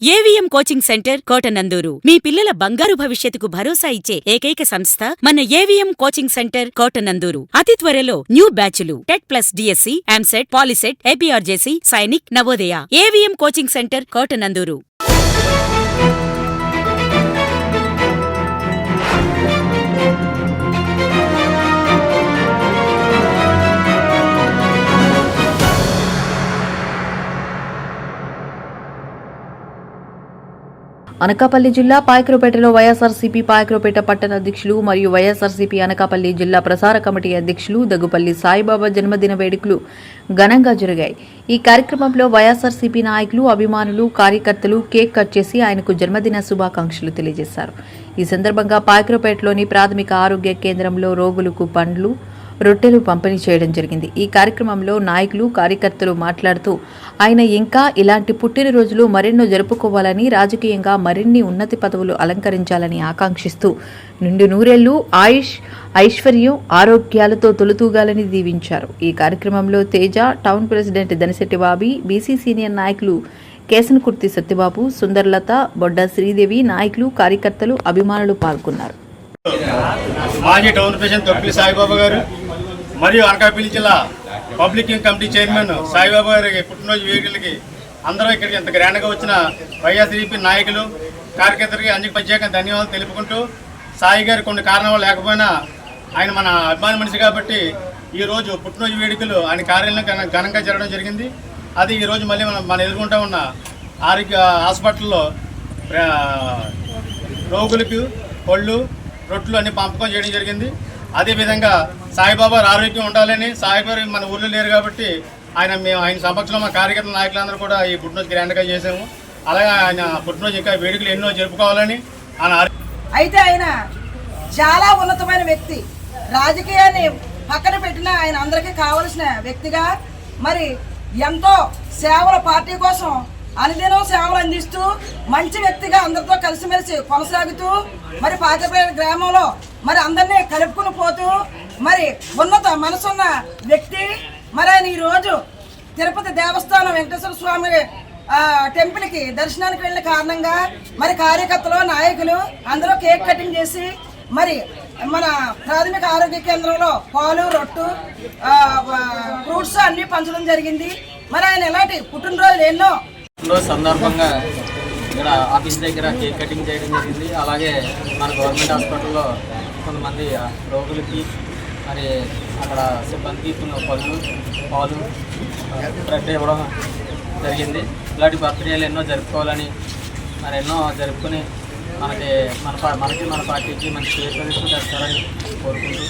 AVM coaching centre Kotananduru మీ పిల్లల బంగారు భవిష్యత్తుకు భరోసా ఇచ్చే ఏకైక సంస్థ మన ఏవిఎం కోచింగ్ సెంటర్ కోటనందూరు. అతి త్వరలో న్యూ బ్యాచ్లు TET plus DSC, EAMCET, POLYCET, APRJC, Sainik, Navodaya. AVM coaching centre Kotananduru. Anakapalli జిల్లా పాయకరపేటలో వైఎస్ఆర్సీపీ పాయకరపేట పట్టణ అధ్యక్షులు మరియు వైఎస్ఆర్సీపీ అనకాపల్లి జిల్లా ప్రసార కమిటీ అధ్యక్షులు దగ్గుపల్లి సాయిబాబా జన్మదిన వేడుకలు ఘనంగా జరిగాయి. ఈ కార్యక్రమంలో వైఎస్ఆర్సీపీ నాయకులు, అభిమానులు, కార్యకర్తలు కేక్ కట్ చేసి ఆయనకు జన్మదిన శుభాకాంక్షలు తెలియజేశారు. ఈ సందర్భంగా పాయకరపేటలోని ప్రాథమిక ఆరోగ్య కేంద్రంలో రోగులకు పండ్లు, రొట్టెలు పంపిణీ చేయడం జరిగింది. ఈ కార్యక్రమంలో నాయకులు, కార్యకర్తలు మాట్లాడుతూ ఆయన ఇంకా ఇలాంటి పుట్టినరోజులు మరెన్నో జరుపుకోవాలని, రాజకీయంగా మరిన్ని ఉన్నతి పదవులు అలంకరించాలని ఆకాంక్షిస్తూ నిండు నూరేళ్లు ఆయుష్, ఐశ్వర్యం, ఆరోగ్యాలతో తొలుతూగాలని దీవించారు. ఈ కార్యక్రమంలో Teja, town president Danisetti Bobby, BC senior నాయకులు కేసనకుర్తి సత్యబాబు, సుందర్లత, బొడ్డ శ్రీదేవి, నాయకులు, కార్యకర్తలు, అభిమానులు పాల్గొన్నారు. మాజీ టౌన్ ప్రెసిడెంట్ తొక్కిలి సాయిబాబా గారు మరియు అనకాపల్లి జిల్లా పబ్లిక్ కమిటీ చైర్మన్ సాయిబాబా గారి పుట్టినరోజు వేడుకలకి అందరూ ఇక్కడికి ఇంత గ్రాండ్గా వచ్చిన వైఎస్ఆర్సీపీ నాయకులు, కార్యకర్తలకి అందరికి ప్రత్యేక ధన్యవాదాలు తెలుపుకుంటూ, సాయి గారు కొన్ని కారణాలు లేకపోయినా ఆయన మన అభిమాన మనిషి కాబట్టి ఈరోజు పుట్టినరోజు వేడుకలు ఆయన కార్యాలయంలో ఘనంగా జరగడం జరిగింది. అది ఈరోజు మళ్ళీ మన ఎదుర్కొంటూ ఉన్న ఆరోగ్య హాస్పిటల్లో రోగులకు పళ్ళు, రొట్టెలు అన్ని పంపకం చేయడం జరిగింది. అదేవిధంగా సాయిబాబా ఆరోగ్యం ఉండాలని, సాయిబాబా మన ఊళ్ళో లేరు కాబట్టి ఆయన సమక్షంలో మా కార్యకర్తల నాయకులందరూ కూడా ఈ పుట్టినరోజు గ్రాండ్గా చేసాము. అలాగే ఆయన పుట్టినరోజు ఇంకా వేడుకలు ఎన్నో జరుపుకోవాలని అయితే ఆయన చాలా ఉన్నతమైన వ్యక్తి. రాజకీయాన్ని పక్కన పెట్టిన ఆయన అందరికీ కావలసిన వ్యక్తిగా మరి ఎంతో సేవల పార్టీ కోసం అనుదినం సేవలు అందిస్తూ మంచి వ్యక్తిగా అందరితో కలిసిమెలిసి కొనసాగుతూ మరి పాతపేట గ్రామంలో మరి అందరినీ కలుపుకుని పోతూ మరి ఉన్నత మనసున్న వ్యక్తి. మరి ఆయన ఈరోజు తిరుపతి దేవస్థానం వెంకటేశ్వర స్వామి టెంపుల్కి దర్శనానికి వెళ్ళిన కారణంగా మరి కార్యకర్తలు, నాయకులు అందరూ కేక్ కటింగ్ చేసి మరి మన ప్రాథమిక ఆరోగ్య కేంద్రంలో పాలు, రొట్టు, ఫ్రూట్స్ అన్నీ పంచడం జరిగింది. మరి ఆయన ఎలాంటి పుట్టినరోజులు ఎన్నో సందర్భంగా ఇక్కడ ఆఫీస్ దగ్గర కేక్ కటింగ్ చేయడం జరిగింది. అలాగే మన గవర్నమెంట్ హాస్పిటల్లో కొంతమంది రోగులకి మరి అక్కడ సిబ్బందికి పళ్ళు, పాలు, బ్రెడ్ ఇవ్వడం జరిగింది. ఇలాంటి బర్త్డేలు ఎన్నో జరుపుకోవాలని, మరి ఎన్నో జరుపుకొని మనకి మన పార్టీకి మంచి పేరు ప్రతిష్టలు తెస్తారని కోరుకుంటూ